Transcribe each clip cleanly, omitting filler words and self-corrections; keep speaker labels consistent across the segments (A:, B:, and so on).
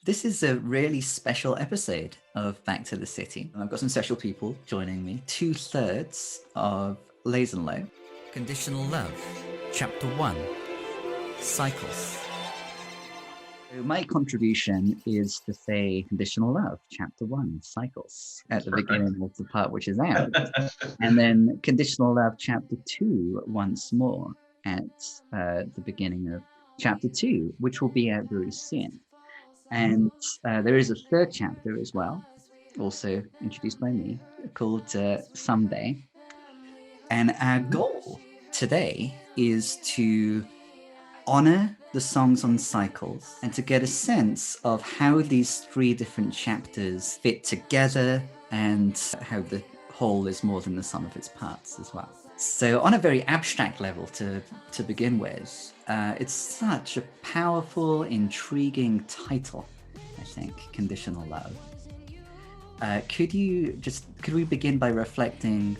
A: This is a really special episode of Back to the City. I've got some special people joining me. 2/3 of LAZENLOW. Conditional Love, Chapter 1, Cycles. So my contribution is to say Conditional Love, Chapter 1, Cycles, at the beginning of the part which is out. And then Conditional Love, Chapter 2, once more at the beginning of Chapter 2, which will be out very soon. And there is a third chapter as well, also introduced by me, called Someday. And our goal today is to honor the songs on cycles and to get a sense of how these three different chapters fit together and how the whole is more than the sum of its parts as well. So on a very abstract level to begin with, it's such a powerful, intriguing title, I think, Conditional Love. Could we begin by reflecting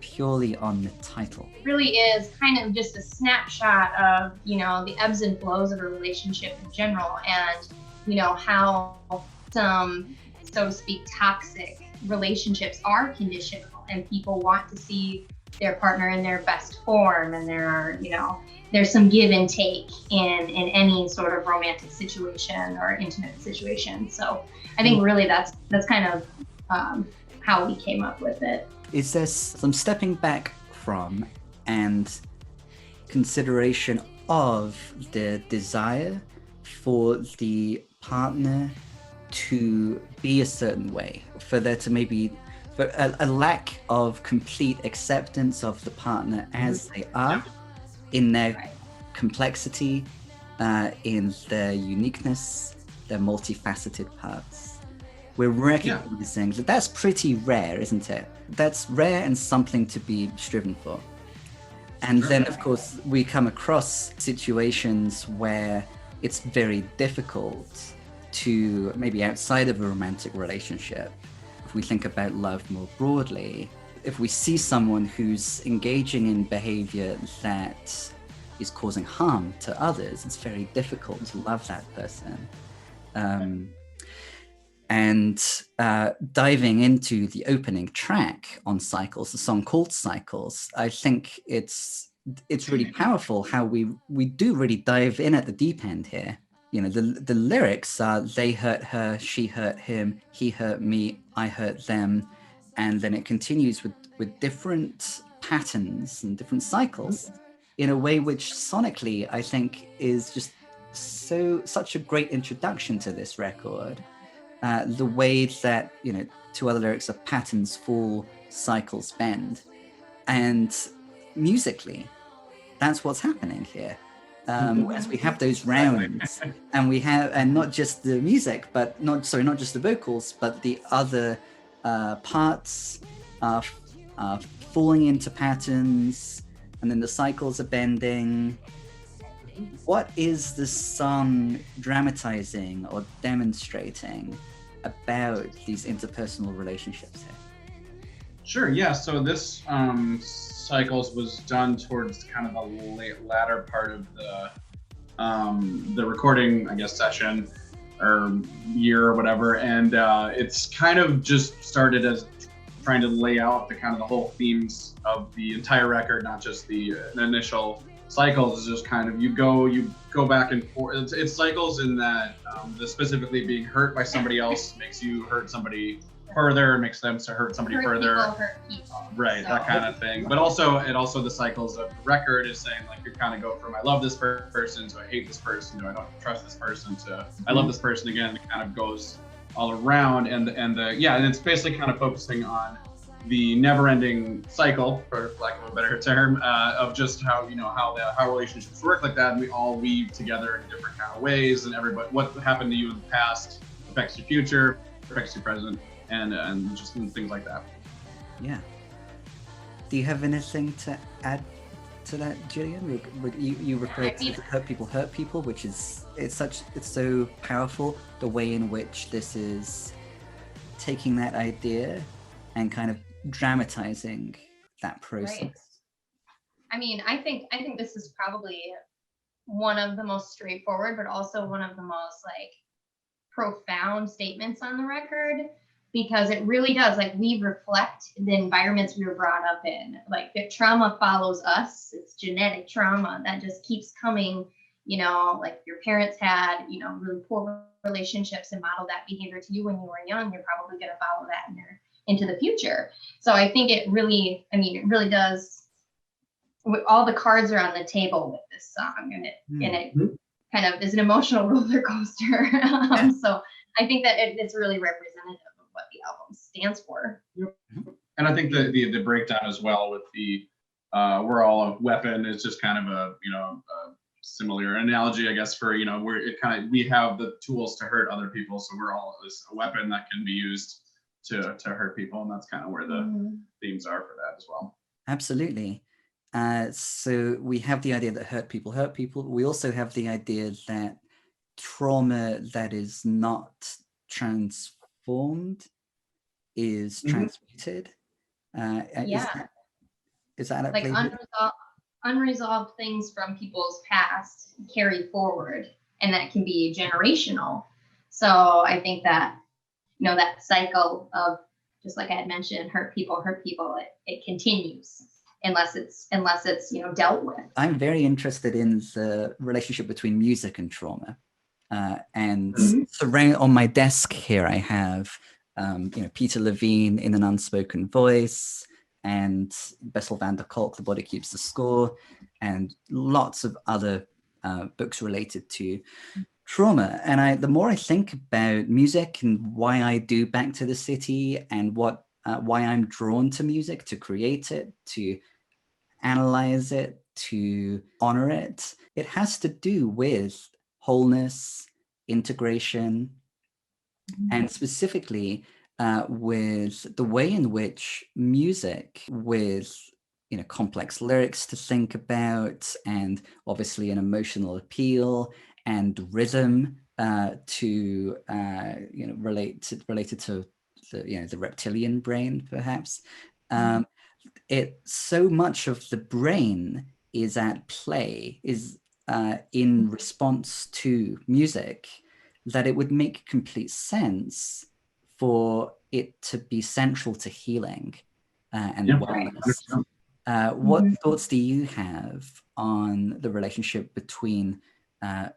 A: purely on the title?
B: It really is kind of just a snapshot of, the ebbs and flows of a relationship in general, and, how some, so to speak, toxic relationships are conditional and people want to see their partner in their best form, and there's some give and take in any sort of romantic situation or intimate situation. So I think really that's kind of how we came up with it.
A: Is there some stepping back from and consideration of the desire for the partner to be a certain way, for there to maybe a lack of complete acceptance of the partner as they are, in their complexity, in their uniqueness, their multifaceted parts? We're recognizing that that's pretty rare, isn't it? That's rare and something to be striven for. And then, of course, we come across situations where it's very difficult to, maybe outside of a romantic relationship, if we think about love more broadly, if we see someone who's engaging in behavior that is causing harm to others, it's very difficult to love that person. And diving into the opening track on Cycles, the song called Cycles, I think it's really powerful how we do really dive in at the deep end here. The lyrics are, they hurt her, she hurt him, he hurt me, I hurt them. And then it continues with different patterns and different cycles in a way which sonically I think is just such a great introduction to this record. The way that, two other lyrics are patterns fall, cycles bend. And musically, that's what's happening here. As we have those rounds, and not just the music, but not just the vocals, but the other parts are falling into patterns, and then the cycles are bending. What is the song dramatizing or demonstrating about these interpersonal relationships here?
C: Sure, yeah. So this Cycles was done towards kind of the latter part of the recording, I guess, session or year or whatever, and it's kind of just started as trying to lay out the whole themes of the entire record, not just the initial Cycles. Is just kind of you go back and forth. It's cycles in that the specifically being hurt by somebody else makes you hurt somebody further, makes them to hurt somebody further.
B: Hurt people.
C: Right, so that kind of thing. But also the cycles of the record is saying, like, you kind of go from I love this person to I hate this person to I don't trust this person to I love this person again. It kind of goes all around, and it's basically kind of focusing on the never-ending cycle, for lack of a better term, of just how how relationships work like that, and we all weave together in different kind of ways, and everybody, what happened to you in the past affects your future, affects your present, and just things like that.
A: Yeah. Do you have anything to add to that, Gillian? You referred to hurt people, which is it's so powerful, the way in which this is taking that idea and kind of dramatizing that process.
B: Right. I mean, I think this is probably one of the most straightforward, but also one of the most profound statements on the record, because it really does, like, we reflect the environments we were brought up in. Like, if trauma follows us, it's genetic trauma that just keeps coming. Like, your parents had, really poor relationships and modeled that behavior to you when you were young, you're probably going to follow that into the future. So I think it really does. All the cards are on the table with this song, and it kind of is an emotional roller coaster. So I think that it's really representative of what the album stands for.
C: Yep. And I think the breakdown as well with the we're all a weapon is just kind of a similar analogy, I guess, for we have the tools to hurt other people, so we're all a weapon that can be used to hurt people, and that's kind of where the themes are for that as well.
A: Absolutely. So we have the idea that hurt people hurt people. We also have the idea that trauma that is not transformed is transmuted. Is that
B: like unresolved things from people's past carry forward, and that can be generational. So I think that that cycle of, just like I had mentioned, hurt people, it continues unless it's dealt with.
A: I'm very interested in the relationship between music and trauma, and on my desk here I have Peter Levine in An Unspoken Voice, and Bessel van der Kolk, The Body Keeps the Score, and lots of other books related to trauma. And the more I think about music and why I do Back to the City, and why I'm drawn to music, to create it, to analyze it, to honor it, it has to do with wholeness, integration, and specifically with the way in which music, with complex lyrics to think about, and obviously an emotional appeal and rhythm related to the reptilian brain, perhaps. So much of the brain is at play, is in response to music, that it would make complete sense for it to be central to healing and wellness. What thoughts do you have on the relationship between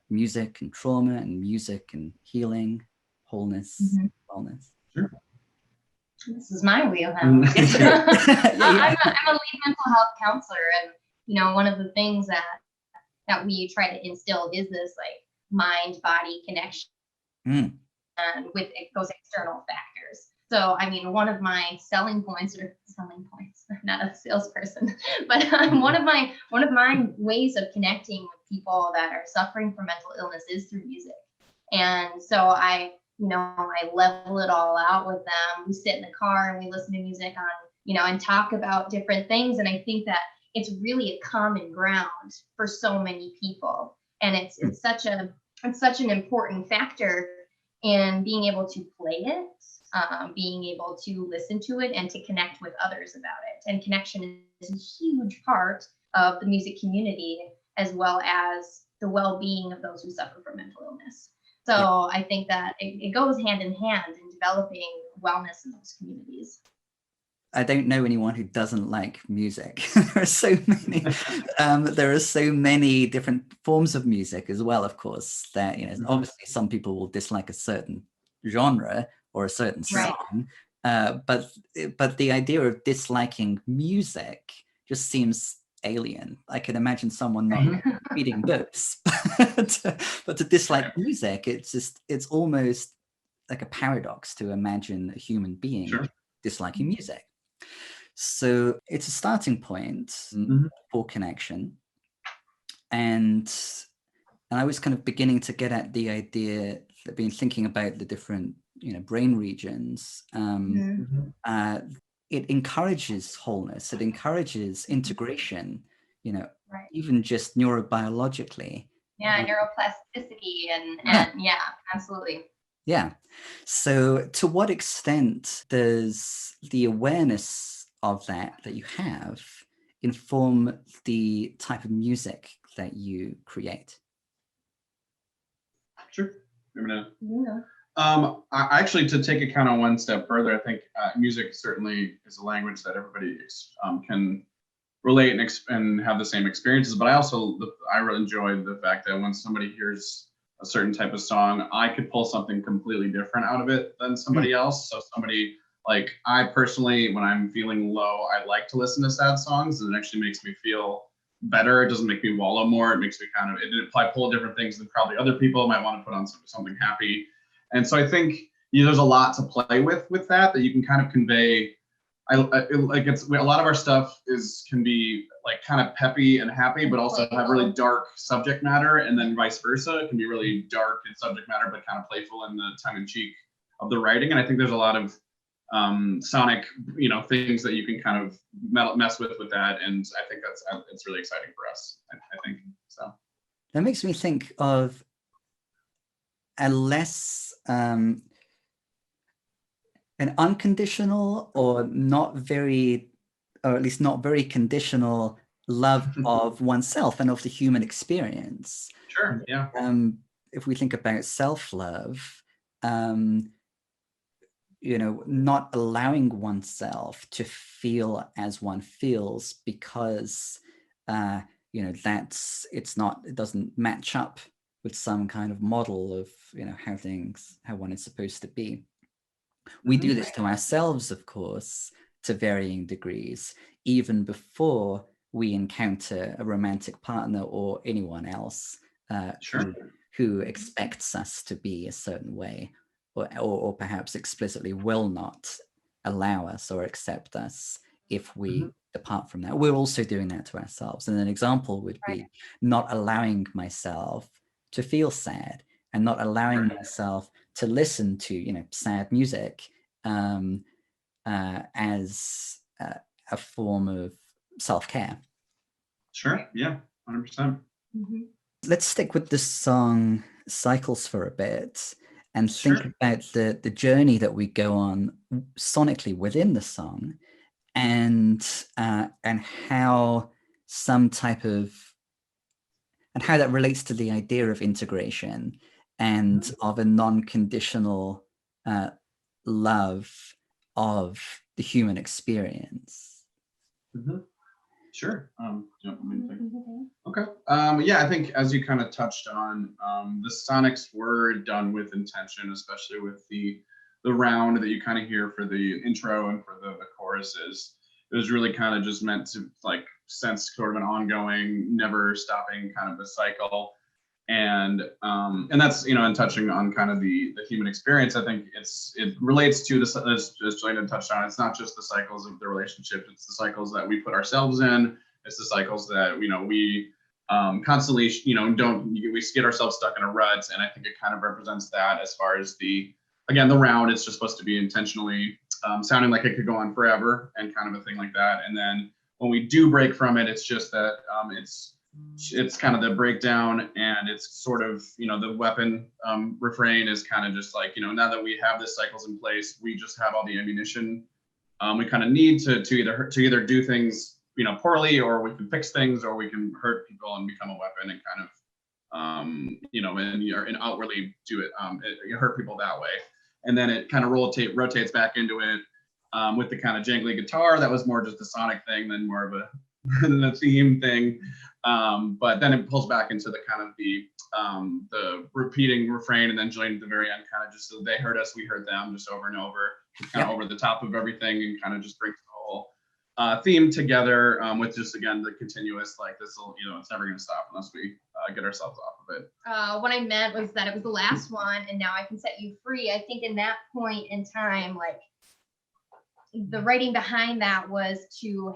A: music and trauma, and music and healing, wholeness, wellness?
C: Sure.
B: This is my wheelhouse. I'm a lead mental health counselor, and one of the things that we try to instill is this like mind-body connection with those external factors. So, one of my selling points, I'm not a salesperson, but one of my ways of connecting with people that are suffering from mental illness is through music. And so I level it all out with them. We sit in the car and we listen to music and talk about different things. And I think that it's really a common ground for so many people. And it's such an important factor in being able to play it, being able to listen to it, and to connect with others about it. And connection is a huge part of the music community, as well as the well-being of those who suffer from mental illness. So I think that it goes hand in hand in developing wellness in those communities.
A: I don't know anyone who doesn't like music. There are so many different forms of music as well, of course, that obviously some people will dislike a certain genre or a certain song, but the idea of disliking music just seems alien. I can imagine someone not reading books, but to dislike music, it's almost like a paradox to imagine a human being disliking music. So it's a starting point for connection. And I was kind of beginning to get at the idea, that been thinking about the different brain regions. It encourages wholeness, it encourages integration, even just neurobiologically.
B: Neuroplasticity and absolutely.
A: Yeah. So to what extent does the awareness of that you have inform the type of music that you create?
C: Sure. Actually, to take it kind of one step further, I think music certainly is a language that everybody can relate and have the same experiences. But I really enjoy the fact that when somebody hears a certain type of song, I could pull something completely different out of it than somebody else. So somebody like I personally, when I'm feeling low, I like to listen to sad songs, and it actually makes me feel better. It doesn't make me wallow more. It makes me I pull different things than probably other people might want to put on something happy. And so I think there's a lot to play with that you can kind of convey. Like it's a lot of our stuff can be like kind of peppy and happy, but also have really dark subject matter, and then vice versa. It can be really dark in subject matter, but kind of playful in the tongue in cheek of the writing. And I think there's a lot of sonic, things that you can kind of mess with that, and I think it's really exciting for us. I think so.
A: That makes me think of a less an unconditional or not very, or at least not very conditional love of oneself and of the human experience.
C: Sure. Yeah.
A: If we think about self-love, not allowing oneself to feel as one feels because, it doesn't match up with some kind of model of, how one is supposed to be. We do this to ourselves, of course, to varying degrees, even before we encounter a romantic partner or anyone else who expects us to be a certain way, or perhaps explicitly will not allow us or accept us if we depart from that. We're also doing that to ourselves. And an example would be not allowing myself to feel sad and not allowing myself to listen to, sad music as a form of self-care.
C: Sure. Yeah. 100%.
A: Let's stick with the song Cycles for a bit and think about the journey that we go on sonically within the song, and how how that relates to the idea of integration and of a non-conditional love of the human experience.
C: Sure. Okay. Yeah, I think as you kind of touched on, the sonics were done with intention, especially with the round that you kind of hear for the intro and for the choruses. It was really kind of just meant to sense sort of an ongoing, never stopping kind of a cycle. And that's, and touching on kind of the human experience, I think it relates to this, as Jelena touched on. It's not just the cycles of the relationship, it's the cycles that we put ourselves in. It's the cycles that, we constantly, we get ourselves stuck in a rut. And I think it kind of represents that as far as the round. It's just supposed to be intentionally sounding like it could go on forever and kind of a thing like that. And then when we do break from it, it's just that it's kind of the breakdown, and it's sort of, the weapon refrain is kind of just like, now that we have the cycles in place, we just have all the ammunition we kind of need to either do things, poorly, or we can fix things, or we can hurt people and become a weapon and kind of, and outwardly do it, hurt people that way. And then it kind of rotates back into it with the kind of jangly guitar. That was more just a sonic thing than more of a theme thing. But then it pulls back into the kind of the repeating refrain, and then join at the very end, kind of just so they heard us, we heard them, just over and over, kind of over the top of everything, and kind of just brings the whole theme together with just, again, the continuous, like, this will, it's never going to stop unless we get ourselves off of it.
B: What I meant was that it was the last one, and now I can set you free. I think in that point in time, the writing behind that was to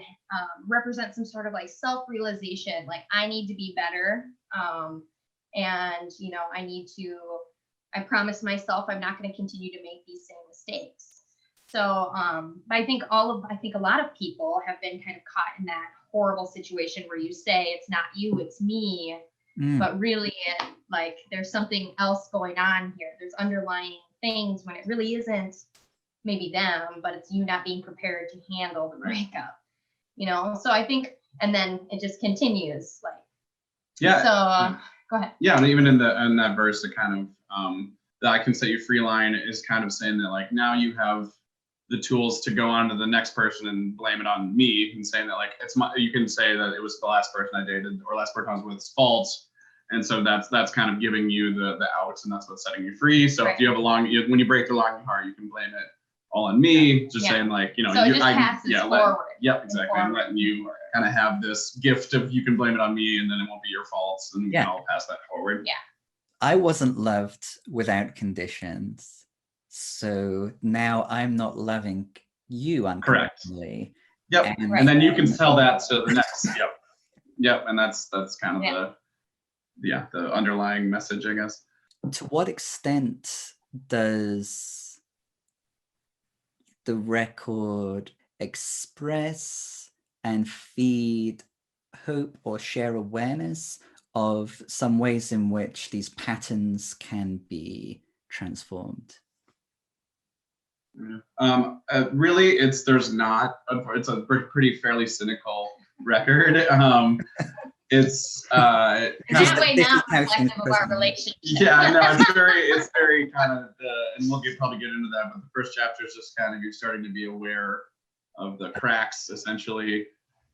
B: represent some sort of self-realization, I need to be better, and I promised myself I'm not going to continue to make these same mistakes. So I think a lot of people have been kind of caught in that horrible situation where you say it's not you, it's me, but really there's something else going on here. There's underlying things when it really isn't maybe them, but it's you not being prepared to handle the breakup, So I think, and then it just continues, So go ahead.
C: Yeah, and even in that verse, it kind of the I can set you free line is kind of saying that like now you have the tools to go on to the next person and blame it on me, and saying that like you can say that it was the last person I dated or last person I was with's fault. And so that's kind of giving you the outs, and that's what's setting you free. So if you have when you break the long heart, you can blame it all on me, just saying like,
B: so it just passes forward.
C: Yep, exactly. I'm letting you kind of have this gift of you can blame it on me, and then it won't be your faults, and we can all pass that forward.
B: Yeah.
A: I wasn't loved without conditions, so now I'm not loving you unconditionally.
C: Correct. Yep. And then you can tell that to the next. Yep. And that's kind of the underlying message, I guess.
A: To what extent does the record express and feed hope or share awareness of some ways in which these patterns can be transformed?
C: Really, it's a pretty fairly cynical record. It's
B: that way not reflective of our relationship.
C: Yeah, no, it's very kind of and we'll probably get into that, but the first chapter is just kind of you're starting to be aware of the cracks essentially,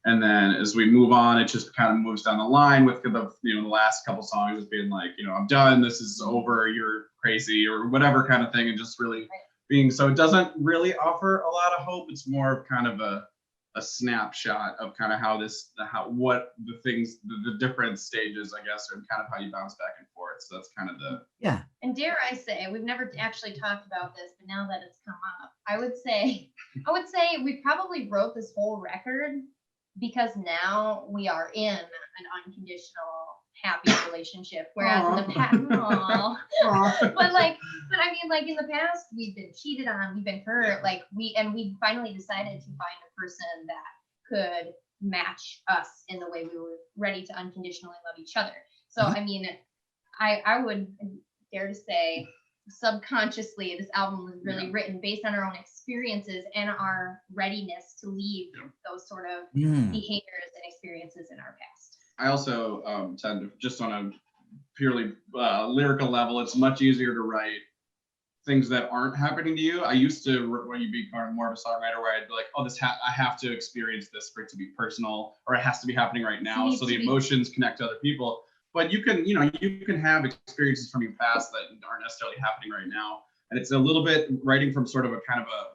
C: and then as we move on, it just kind of moves down the line with the last couple songs as being like, I'm done, this is over, you're crazy or whatever kind of thing, and just really being, so it doesn't really offer a lot of hope. It's more of kind of a snapshot of kind of how the different stages, I guess, and kind of how you bounce back and forth. So that's kind of
B: And dare I say, we've never actually talked about this, but now that it's come up, I would say we probably wrote this whole record because now we are in an unconditional happy relationship, whereas in the past, but I mean, like in the past, we've been cheated on, we've been hurt, we finally decided to find a person that could match us in the way we were ready to unconditionally love each other. So I mean, I would dare to say, subconsciously, this album was really written based on our own experiences and our readiness to leave those sort of behaviors and experiences in our past.
C: I also tend to, just on a purely lyrical level, it's much easier to write things that aren't happening to you. I used to, when you become more of a songwriter, where I'd be like, oh, I have to experience this for it to be personal, or it has to be happening right now, so the emotions connect to other people. But you can have experiences from your past that aren't necessarily happening right now. And it's a little bit writing from sort of a kind of a,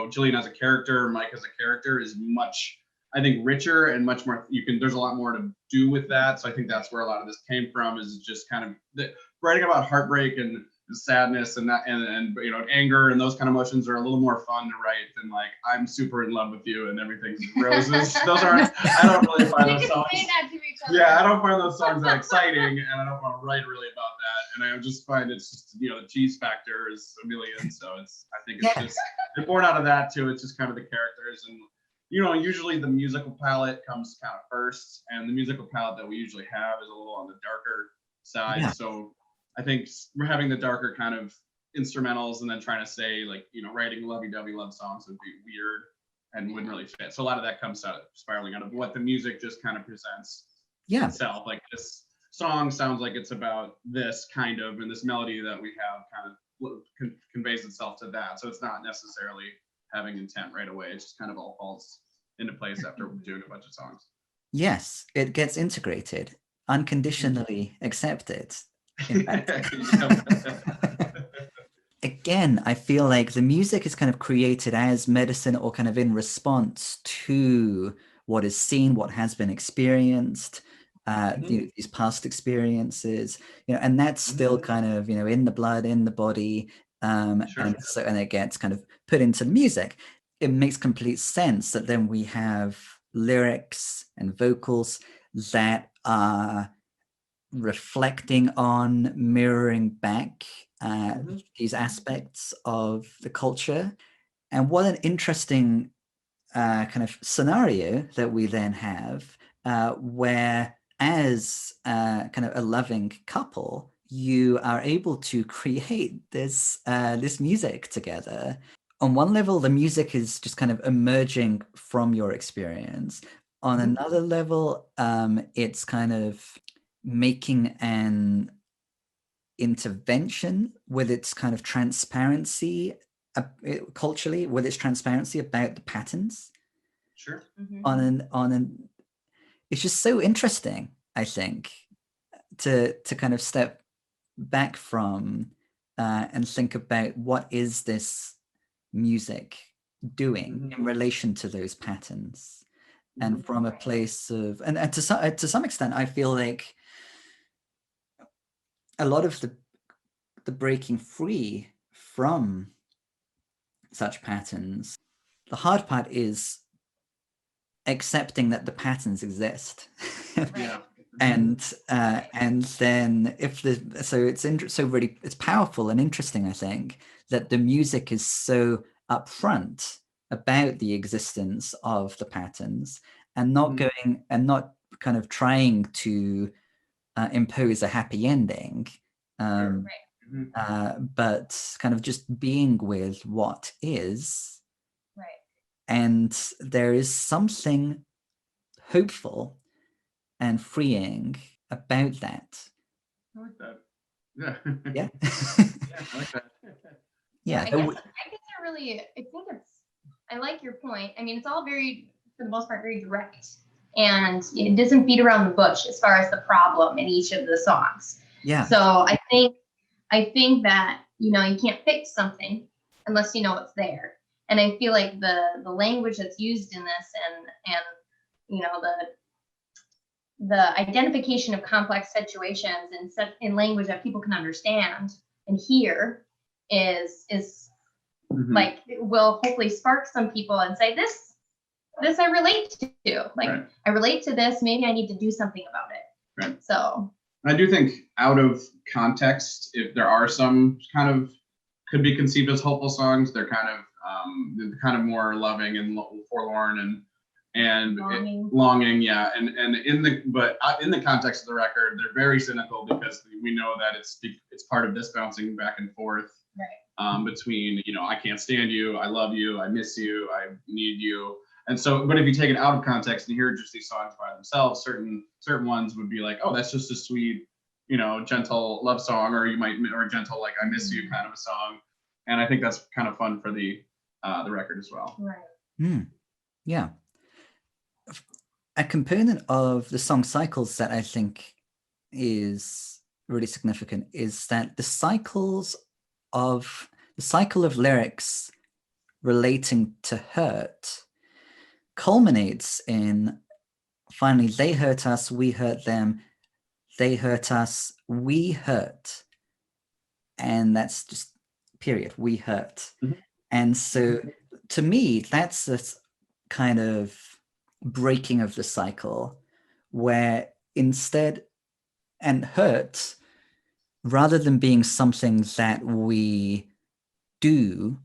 C: Jillian as a character, Mike as a character is much, I think, richer and much more, there's a lot more to do with that. So I think that's where a lot of this came from, is just kind of writing about heartbreak and sadness and that, and anger and those kind of emotions are a little more fun to write than like, I'm super in love with you and everything's roses. Those aren't, I don't really find those songs. Yeah, I don't find those songs that exciting, and I don't want to write really about that. And I just find it's just, the cheese factor is a million. So I think it's just, they're born out of that too. It's just kind of the characters, and usually the musical palette comes kind of first, and the musical palette that we usually have is a little on the darker side. Yeah. So I think we're having the darker kind of instrumentals, and then trying to say writing lovey-dovey love songs would be weird and wouldn't really fit. So a lot of that comes out spiraling out of what the music just kind of presents itself. Like, this song sounds like it's about this kind of, and this melody that we have kind of conveys itself to that. So it's not necessarily having intent right away. It just kind of all falls into place after doing a bunch of songs.
A: Yes, it gets integrated, unconditionally accepted. Again, I feel like the music is kind of created as medicine, or kind of in response to what is seen, what has been experienced, these past experiences, and that's still kind of, in the blood, in the body, and it gets kind of put into the music. It makes complete sense that then we have lyrics and vocals that are reflecting on, mirroring back these aspects of the culture. And what an interesting kind of scenario that we then have, where as kind of a loving couple, you are able to create this music together. On one level, the music is just kind of emerging from your experience. On another level, it's kind of making an intervention, with its kind of transparency, culturally, with its transparency about the patterns.
C: Sure.
A: On an it's just so interesting, I think, to kind of step back from and think about what is this music doing in relation to those patterns, and from a place of, and to some extent, I feel like a lot of the breaking free from such patterns, the hard part is accepting that the patterns exist.
C: Yeah.
A: And then it's powerful and interesting, I think, that the music is so upfront about the existence of the patterns, and not going and not kind of trying to impose a happy ending, but kind of just being with what is.
B: Right.
A: And there is something hopeful and freeing about that.
C: I like that. Yeah.
A: Yeah.
C: Yeah, I like that.
A: Yeah.
B: I guess I really, I like your point. I mean, it's all very, for the most part, very direct, and it doesn't beat around the bush as far as the problem in each of the songs.
A: Yeah.
B: So I think that, you can't fix something unless you know it's there. And I feel like the language that's used in this, and the identification of complex situations in language that people can understand and hear is like, it will hopefully spark some people and say, this I relate to. Like, right. I relate to this. Maybe I need to do something about it.
C: Right.
B: So
C: I do think, out of context, if there are some kind of could be conceived as hopeful songs, they're kind of more loving and forlorn and longing, yeah. And in the context of the record, they're very cynical, because we know that it's part of this bouncing back and forth, right, between, I can't stand you, I love you, I miss you, I need you. And so, but if you take it out of context and hear just these songs by themselves, certain ones would be like, oh, that's just a sweet, gentle love song, or a gentle, like, I miss you kind of a song. And I think that's kind of fun for the record as well.
B: Right.
A: Yeah. A component of the song cycles that I think is really significant is that the cycle of lyrics relating to hurt culminates in, finally, they hurt us, we hurt them, they hurt us, we hurt. And that's just period, we hurt. And so to me, that's this kind of breaking of the cycle, where instead, and hurt, rather than being something that we do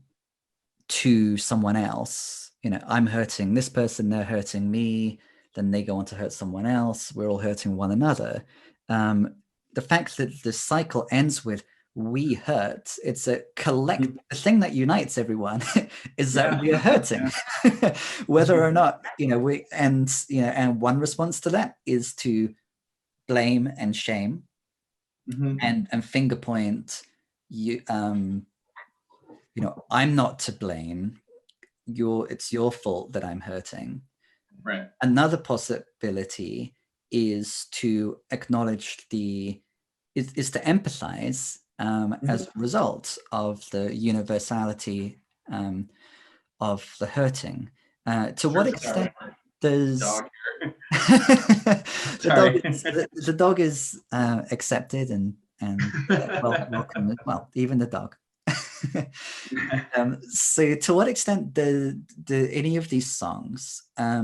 A: to someone else, I'm hurting this person, they're hurting me, then they go on to hurt someone else, we're all hurting one another. The fact that the cycle ends with we hurt, it's a collective, the thing that unites everyone is that we are hurting. Whether or not, and one response to that is to blame and shame, and finger point, I'm not to blame, it's your fault that I'm hurting.
C: Right.
A: Another possibility is to acknowledge is to empathize as a result of the universality of the hurting. To what extent does the dog is accepted and welcome as well, even the dog. So to what extent do any of these songs, are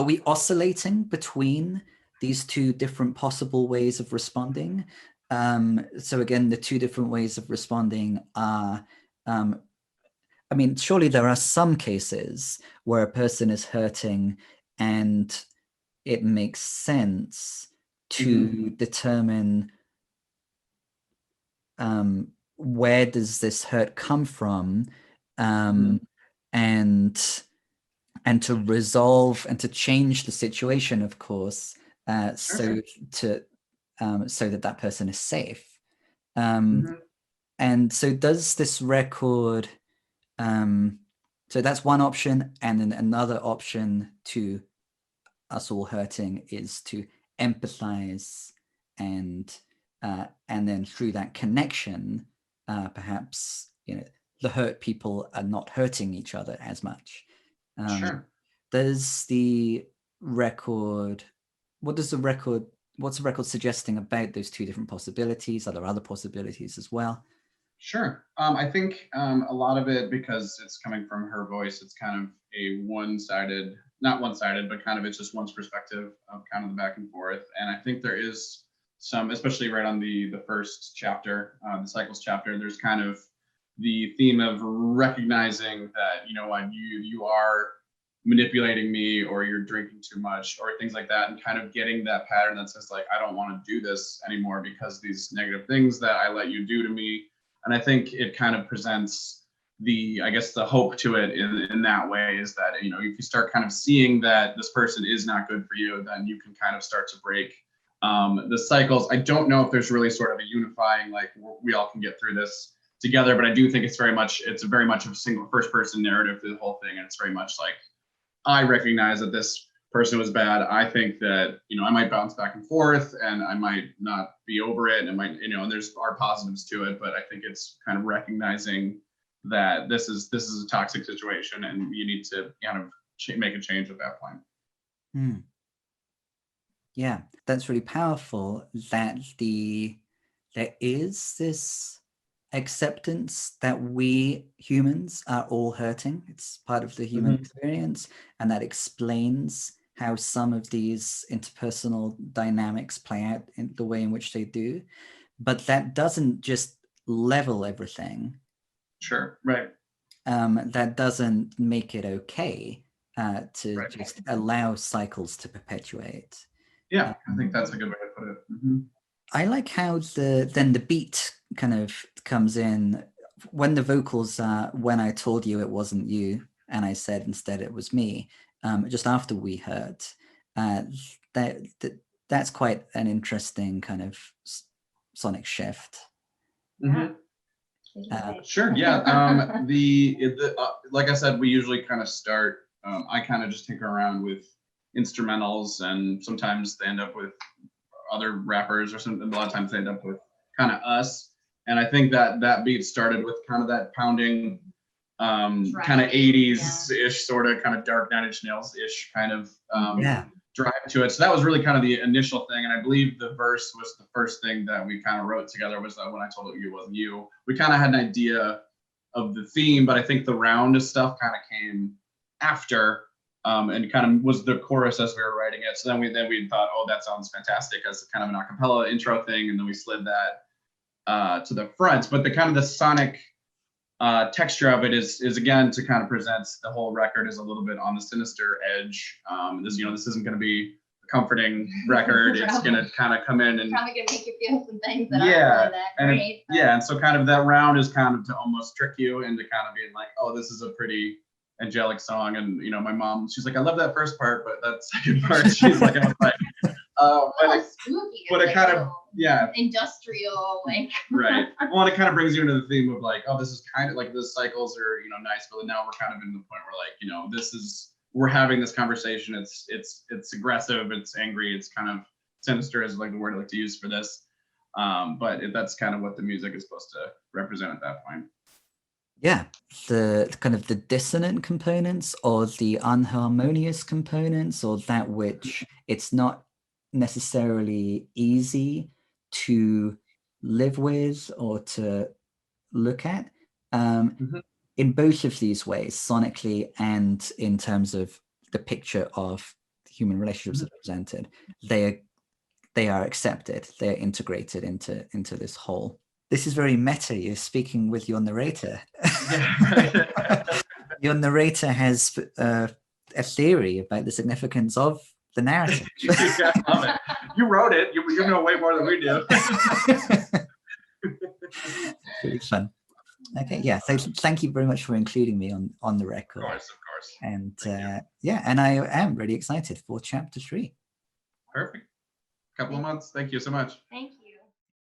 A: we oscillating between these two different possible ways of responding? So again, the two different ways of responding are, surely there are some cases where a person is hurting and it makes sense to determine where does this hurt come from, and to resolve and to change the situation, of course, so to so that that person is safe.
C: Mhm.
A: And so does this record, so that's one option, and then another option to us all hurting is to empathize, and then through that connection, perhaps the hurt people are not hurting each other as much.
C: Sure.
A: Does the record, what does the record, what's the record suggesting about those two different possibilities? Are there other possibilities as well?
C: Sure. I think a lot of it, because it's coming from her voice, it's kind of a one-sided, not one-sided, but kind of it's just one's perspective of kind of the back and forth. And I think there is some, especially right on the first chapter, the cycles chapter, there's kind of the theme of recognizing that, you know what, you are manipulating me, or you're drinking too much, or things like that, and kind of getting that pattern that says like, I don't want to do this anymore because these negative things that I let you do to me. And I think it kind of presents the, I guess, the hope to it in that way, is that, you know, if you start kind of seeing that this person is not good for you, then you can kind of start to break the cycles. I don't know if there's really sort of a unifying, like, we all can get through this together, but I do think it's very much of a single first person narrative through the whole thing. And it's very much like, I recognize that this person was bad. I think that, you know, I might bounce back and forth, and I might not be over it, and it might, you know, and there's are positives to it, but I think it's kind of recognizing that this is a toxic situation, and you need to kind of make a change at that point.
A: Yeah, that's really powerful, that there is this acceptance that we humans are all hurting. It's part of the human experience, and that explains how some of these interpersonal dynamics play out in the way in which they do. But that doesn't just level everything.
C: Sure, right.
A: That doesn't make it okay to
C: Right.
A: just allow cycles to perpetuate.
C: Yeah, I think that's a good way to put it.
A: I like how the beat kind of comes in when the vocals are, when I told you it wasn't you, and I said instead it was me, just after we heard. That's quite an interesting kind of sonic shift.
C: Sure. Yeah. Like I said, we usually kind of start. I kind of just tinker around with instrumentals, and sometimes they end up with other rappers, or something. A lot of times they end up with kind of us. And I think that beat started with kind of that pounding, kind of 80s-ish, sort of kind of dark Nine Inch Nails-ish kind of drive to it. So that was really kind of the initial thing. And I believe the verse was the first thing that we kind of wrote together, was that when I told you it wasn't you. We kind of had an idea of the theme, but I think the round stuff kind of came after, and kind of was the chorus as we were writing it. So then we thought, oh, that sounds fantastic as kind of an acapella intro thing. And then we slid that to the front. But the kind of the sonic texture of it is again to kind of present the whole record as a little bit on the sinister edge. This isn't going to be a comforting record. It's going to kind of come in and
B: probably going to make you feel some things that aren't really that great.
C: And so kind of that round is kind of to almost trick you into kind of being like, oh, this is a pretty angelic song. And you know, my mom, she's like, I love that first part, but that second part, she's like, I was like,
B: spooky.
C: But it kind of
B: industrial, like
C: right. Well, it kind of brings you into the theme of like, oh, this is kind of like the cycles are, you know, nice, but now we're kind of in the point where like, you know, we're having this conversation. It's aggressive, it's angry, it's kind of sinister is like the word I like to use for this. But that's kind of what the music is supposed to represent at that point.
A: Yeah, the kind of the dissonant components, or the unharmonious components, or that which it's not necessarily easy to live with or to look at. In both of these ways, sonically and in terms of the picture of human relationships that are presented, they are accepted, they're integrated into this whole. This is very meta. You're speaking with your narrator. Your narrator has a theory about the significance of the narrative.
C: Yeah, I love it. You wrote it. You know way more than we do.
A: Really fun. Okay, yeah. So thank you very much for including me on the record.
C: Of course.
A: And and I am really excited for chapter 3.
C: Perfect. couple of months. Thank you so much.
B: Thank you.